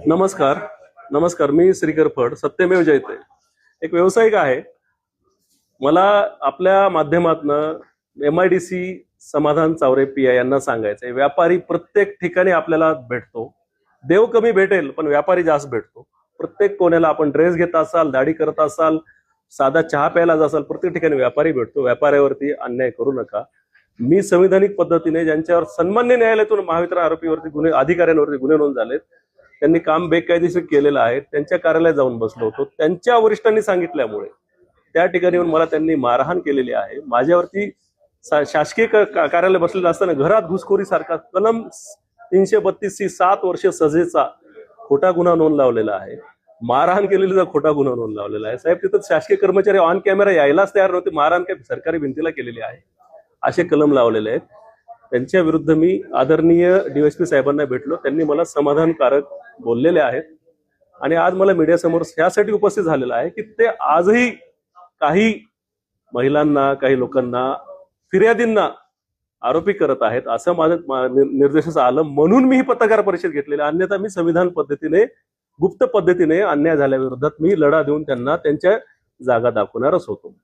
नमस्कार. नमस्कार. मी श्रीकर फड, सत्यमेव जयते एक व्यावसायिक आहे. मला आपल्या माध्यमातनं MIDC समाधान चावरे PI यांना सांगायचंय, व्यापारी प्रत्येक ठिकाणी आपल्याला भेटतो. देव कमी भेटेल पण व्यापारी जास्त भेटतो. प्रत्येक कोण्याला आपण ड्रेस घेत असाल, दाढी करत असाल, साधा चहा प्यायला जासाल, प्रत्येक ठिकाणी व्यापारी भेटतो. व्यापाऱ्यावरती अन्याय करू नका. मी संविधानिक पद्धतीने ज्यांच्यावर सन्मान्य न्यायालयातून महावितरण आरोपीवरती गुन्हे अधिकाऱ्यांवरती गुन्हे नोंद झालेत, त्यांनी काम बेकायदेशीर केलेलं आहे, त्यांच्या कार्यालयात जाऊन बसलो होतो. त्यांच्या वरिष्ठांनी सांगितल्यामुळे त्या ठिकाणी येऊन मला त्यांनी मारहाण केलेली आहे. माझ्यावरती शासकीय कार्यालय बसलेलं असताना घरात घुसखोरी सारखा कलम 332 7 वर्ष सजेचा खोटा गुन्हा नोंद लावलेला आहे. मारहाण केलेलीचा खोटा गुन्हा नोंद लावलेला आहे. साहेब, तिथं शासकीय कर्मचारी ऑन कॅमेरा यायलाच तयार नव्हते. मारहाण काय सरकारी भिंतीला केलेली आहे. असे कलम लावलेले आहेत. त्यांच्या विरुद्ध मी आदरणीय DSP साहेबांना भेटलो. त्यांनी मला समाधानकारक बोललेले आहेत आणि आज मला मीडियासमोर यासाठी उपस्थित झालेला आहे की ते आजही काही महिलांना, काही लोकांना, फिर्यादींना आरोपी करत आहेत असं माझं निर्देशास आलं, म्हणून मी ही पत्रकार परिषद घेतलेली. अन्यथा मी संविधान पद्धतीने, गुप्त पद्धतीने अन्याय झाल्याविरोधात मी लढा देऊन त्यांना त्यांच्या जागा दाखवणारच होतो.